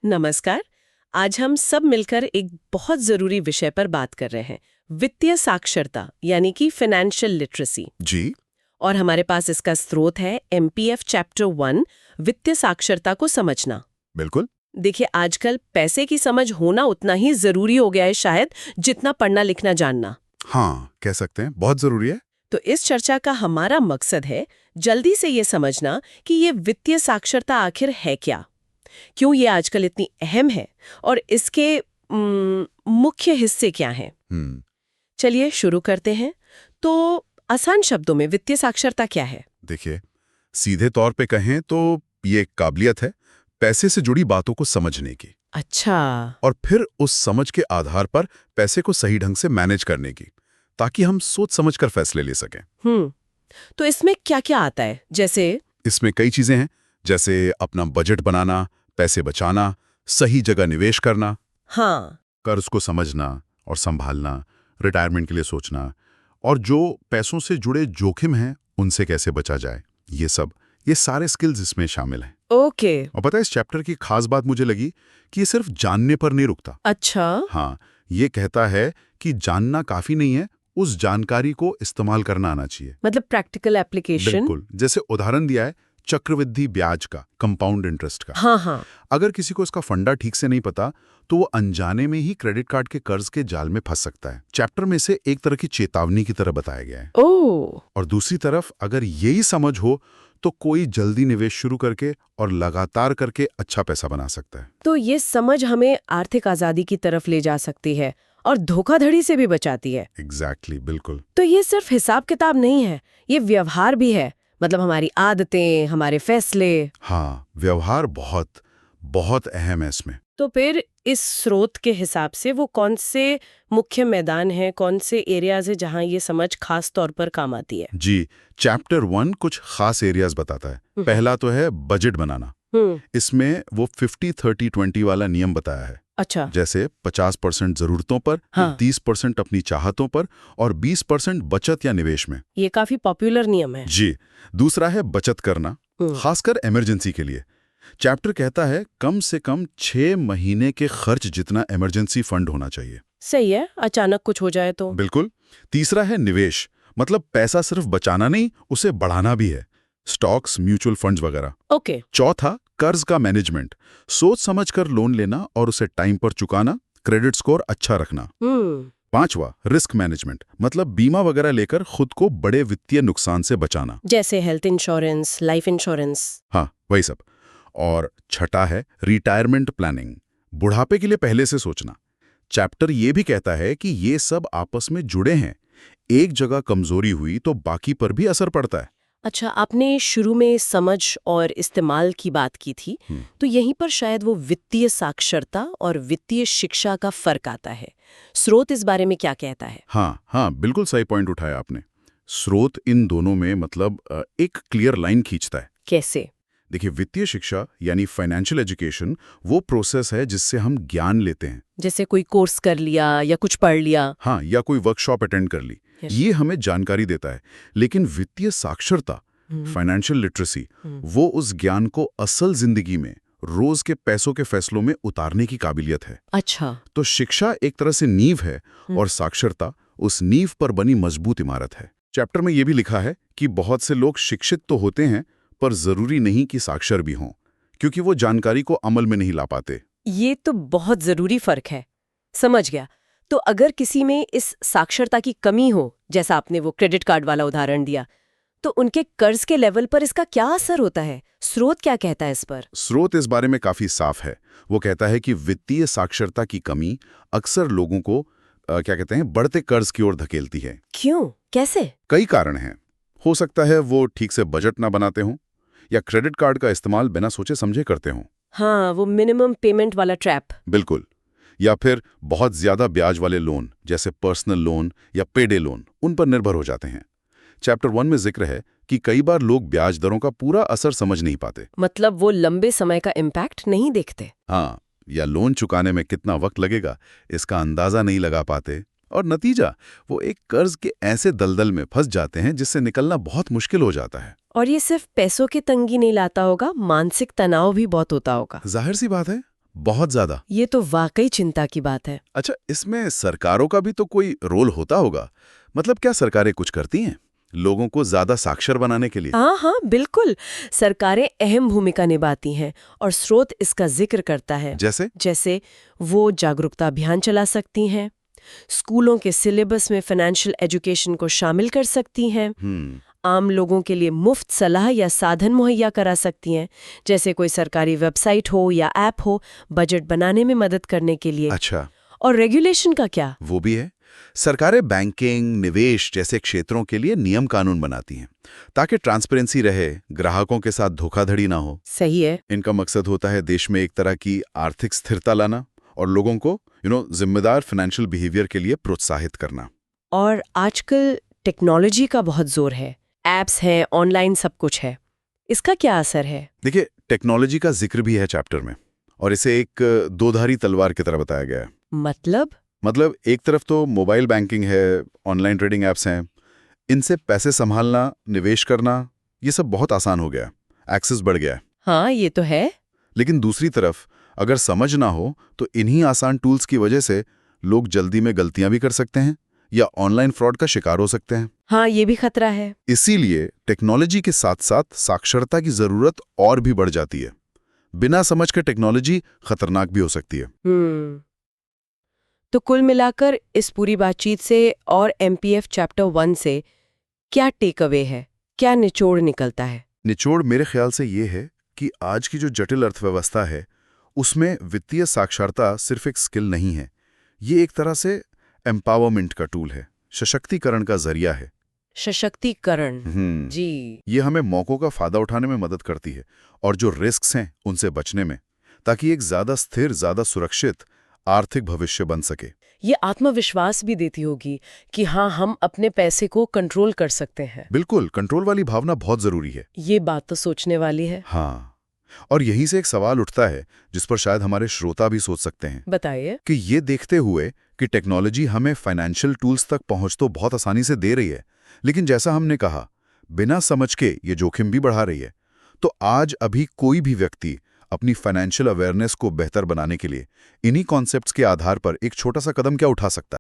नमस्कार। आज हम सब मिलकर एक बहुत जरूरी विषय पर बात कर रहे हैं, वित्तीय साक्षरता यानी कि फाइनेंशियल लिटरेसी। जी। और हमारे पास इसका स्रोत है MPF चैप्टर 1, वित्तीय साक्षरता को समझना। बिल्कुल। देखिए, आजकल पैसे की समझ होना उतना ही जरूरी हो गया है शायद, जितना पढ़ना लिखना जानना। हाँ, कह सकते हैं, बहुत जरूरी है। तो इस चर्चा का हमारा मकसद है जल्दी से ये समझना कि ये वित्तीय साक्षरता आखिर है क्या, क्यों ये आजकल इतनी अहम है और इसके मुख्य हिस्से क्या हैं। चलिए शुरू करते हैं। तो आसान शब्दों में वित्तीय साक्षरता क्या है? देखिए, सीधे तौर पे कहें तो ये एक काबिलियत है पैसे से जुड़ी बातों को समझने की। अच्छा। और फिर उस समझ के आधार पर पैसे को सही ढंग से मैनेज करने की, ताकि हम सोच समझकर फैसले ले सकें। तो इसमें क्या क्या आता है? जैसे इसमें कई चीजें हैं, जैसे अपना बजट बनाना, पैसे बचाना, सही जगह निवेश करना, हाँ, कर्ज को समझना और संभालना, रिटायरमेंट के लिए सोचना, और जो पैसों से जुड़े जोखिम हैं उनसे कैसे बचा जाए, ये सारे स्किल्स इसमें शामिल हैं। ओके। और पता है, इस चैप्टर की खास बात मुझे लगी कि ये सिर्फ जानने पर नहीं रुकता। अच्छा। हाँ, ये कहता है कि जानना काफी नहीं है, उस जानकारी को इस्तेमाल करना आना चाहिए। मतलब प्रैक्टिकल एप्लीकेशन। बिल्कुल। जैसे उदाहरण दिया है चक्रवृद्धि ब्याज का, कंपाउंड इंटरेस्ट का। हाँ हाँ। अगर किसी को इसका फंडा ठीक से नहीं पता तो वो अनजाने में ही क्रेडिट कार्ड के कर्ज के जाल में फंस सकता है। चैप्टर में से एक तरह की चेतावनी की तरह बताया गया है। ओह। और दूसरी तरफ अगर यही समझ हो तो कोई जल्दी निवेश शुरू करके और लगातार करके अच्छा पैसा बना सकता है। तो ये समझ हमें आर्थिक आजादी की तरफ ले जा सकती है और धोखाधड़ी से भी बचाती है। एग्जैक्टली, बिल्कुल। तो ये सिर्फ हिसाब किताब नहीं है, ये व्यवहार भी है। मतलब हमारी आदतें, हमारे फैसले। हाँ, व्यवहार बहुत बहुत अहम है इसमें। तो फिर इस स्रोत के हिसाब से वो कौन से मुख्य मैदान हैं, कौन से एरियाज है जहां ये समझ खास तौर पर काम आती है? जी, चैप्टर 1 कुछ खास एरियाज बताता है। पहला तो है बजट बनाना। इसमें वो 50-30-20 वाला नियम बताया है। अच्छा। जैसे 50% जरूरतों पर, हाँ। 30% अपनी चाहतों पर और 20% बचत या निवेश में। ये काफी पॉपुलर नियम है। जी। दूसरा है बचत करना, खासकर इमरजेंसी के लिए। चैप्टर कहता है कम से कम 6 महीने के खर्च जितना इमरजेंसी फंड होना चाहिए। सही है, अचानक कुछ हो जाए तो। बिल्कुल। तीसरा है निवेश, मतलब पैसा सिर्फ बचाना नहीं, उसे बढ़ाना भी है, स्टॉक्स, म्यूचुअल फंड्स वगैरह। ओके। चौथा कर्ज का मैनेजमेंट, सोच समझकर लोन लेना और उसे टाइम पर चुकाना, क्रेडिट स्कोर अच्छा रखना। पांचवा रिस्क मैनेजमेंट, मतलब बीमा वगैरह लेकर खुद को बड़े वित्तीय नुकसान से बचाना, जैसे हेल्थ इंश्योरेंस, लाइफ इंश्योरेंस। हाँ, वही सब। और छठा है रिटायरमेंट प्लानिंग, बुढ़ापे के लिए पहले से सोचना। चैप्टर ये भी कहता है कि ये सब आपस में जुड़े हैं, एक जगह कमजोरी हुई तो बाकी पर भी असर पड़ता है। अच्छा, आपने शुरू में समझ और इस्तेमाल की बात की थी, तो यहीं पर शायद वो वित्तीय साक्षरता और वित्तीय शिक्षा का फर्क आता है। स्रोत इस बारे में क्या कहता है? हाँ, बिल्कुल सही पॉइंट उठाया आपने। स्रोत इन दोनों में मतलब एक क्लियर लाइन खींचता है। कैसे? देखिए, वित्तीय शिक्षा यानी फाइनेंशियल एजुकेशन वो प्रोसेस है जिससे हम ज्ञान लेते हैं। जैसे कोई कोर्स कर लिया या कुछ पढ़ लिया। हाँ, या कोई वर्कशॉप अटेंड कर ली, ये हमें जानकारी देता है। लेकिन वित्तीय साक्षरता, फाइनेंशियल लिटरेसी, वो उस ज्ञान को असल जिंदगी में, रोज के पैसों के फैसलों में उतारने की काबिलियत है। अच्छा। तो शिक्षा एक तरह से नींव है और साक्षरता उस नींव पर बनी मजबूत इमारत है। चैप्टर में यह भी लिखा है कि बहुत से लोग शिक्षित तो होते हैं पर जरूरी नहीं कि साक्षर भी हों, क्योंकि वो जानकारी को अमल में नहीं ला पाते। ये तो बहुत जरूरी फर्क है। समझ गया। तो अगर किसी में इस साक्षरता की कमी हो, जैसा आपने वो क्रेडिट कार्ड वाला उदाहरण दिया, तो उनके कर्ज के लेवल पर इसका क्या असर होता है? स्रोत क्या कहता है इस पर? स्रोत इस बारे में काफी साफ है। वो कहता है कि वित्तीय साक्षरता की कमी अक्सर लोगों को बढ़ते कर्ज की ओर धकेलती है। क्यों? कैसे? कई कारण हैं। हो सकता है वो ठीक से बजट ना बनाते हों, या क्रेडिट कार्ड का इस्तेमाल बिना सोचे समझे करते हों। हाँ, वो मिनिमम पेमेंट वाला ट्रैप। बिल्कुल। या फिर बहुत ज्यादा ब्याज वाले लोन, जैसे पर्सनल लोन या पेडे लोन, उन पर निर्भर हो जाते हैं। चैप्टर 1 में जिक्र है कि कई बार लोग ब्याज दरों का पूरा असर समझ नहीं पाते। मतलब वो लंबे समय का इम्पैक्ट नहीं देखते। हाँ, या लोन चुकाने में कितना वक्त लगेगा इसका अंदाजा नहीं लगा पाते, और नतीजा वो एक कर्ज के ऐसे दलदल में फंस जाते हैं जिससे निकलना बहुत मुश्किल हो जाता है। और ये सिर्फ पैसों की तंगी नहीं लाता होगा, मानसिक तनाव भी बहुत होता होगा। जाहिर सी बात है, बहुत ज्यादा। ये तो वाकई चिंता की बात है। अच्छा, इसमें सरकारों का भी तो कोई रोल होता होगा? मतलब क्या सरकारें कुछ करती हैं लोगों को ज्यादा साक्षर बनाने के लिए? हाँ हाँ बिल्कुल, सरकारें अहम भूमिका निभाती हैं और स्रोत इसका जिक्र करता है। जैसे वो जागरूकता अभियान चला सकती हैं, स्कूलों के सिलेबस में फाइनेंशियल एजुकेशन को शामिल कर सकती हैं, आम लोगों के लिए मुफ्त सलाह या साधन मुहैया करा सकती हैं, जैसे कोई सरकारी वेबसाइट हो या ऐप हो बजट बनाने में मदद करने के लिए। अच्छा, और रेगुलेशन का क्या? वो भी है। सरकारें बैंकिंग, निवेश जैसे क्षेत्रों के लिए नियम कानून बनाती हैं ताकि ट्रांसपेरेंसी रहे, ग्राहकों के साथ धोखाधड़ी ना हो। सही है। इनका मकसद होता है देश में एक तरह की आर्थिक स्थिरता लाना और लोगों को जिम्मेदार फाइनेंशियल बिहेवियर के लिए प्रोत्साहित करना। और आजकल टेक्नोलॉजी का बहुत जोर है, एप्स हैं, ऑनलाइन सब कुछ है। इसका क्या असर है? देखिए, टेक्नोलॉजी का जिक्र भी है चैप्टर में और इसे एक दोधारी तलवार की तरह बताया गया है। मतलब एक तरफ तो मोबाइल बैंकिंग है, ऑनलाइन ट्रेडिंग एप्स हैं, इनसे पैसे संभालना, निवेश करना, ये सब बहुत आसान हो गया, एक्सेस बढ़ गया है। हाँ ये तो है। लेकिन दूसरी तरफ अगर समझ ना हो तो इन्हीं आसान टूल्स की वजह से लोग जल्दी में गलतियां भी कर सकते हैं या ऑनलाइन फ्रॉड का शिकार हो सकते हैं। हाँ ये भी खतरा है। इसीलिए टेक्नोलॉजी के साथ साथ साक्षरता की जरूरत और भी बढ़ जाती है। बिना समझ के टेक्नोलॉजी खतरनाक भी हो सकती है। तो कुल मिलाकर इस पूरी बातचीत से और एमपीएफ चैप्टर 1 से क्या टेक अवे है, क्या निचोड़ निकलता है? निचोड़ मेरे ख्याल से ये है कि आज की जो जटिल अर्थव्यवस्था है उसमें वित्तीय साक्षरता सिर्फ एक स्किल नहीं है, ये एक तरह से एम्पावरमेंट का टूल है, सशक्तिकरण का जरिया है। सशक्तिकरण, जी। ये हमें मौकों का फायदा उठाने में मदद करती है और जो रिस्क्स हैं उनसे बचने में, ताकि एक ज्यादा स्थिर, ज्यादा सुरक्षित आर्थिक भविष्य बन सके। ये आत्मविश्वास भी देती होगी कि हाँ, हम अपने पैसे को कंट्रोल कर सकते हैं। बिल्कुल, कंट्रोल वाली भावना बहुत जरूरी है। ये बात तो सोचने वाली है। हाँ, और यहीं से एक सवाल उठता है जिस पर शायद हमारे श्रोता भी सोच सकते हैं। बताइए। कि ये देखते हुए कि टेक्नोलॉजी हमें फाइनेंशियल टूल्स तक पहुंच तो बहुत आसानी से दे रही है, लेकिन जैसा हमने कहा, बिना समझ के ये जोखिम भी बढ़ा रही है। तो आज अभी कोई भी व्यक्ति अपनी फाइनेंशियल अवेयरनेस को बेहतर बनाने के लिए इन्हीं कॉन्सेप्ट्स के आधार पर एक छोटा सा कदम क्या उठा सकता है?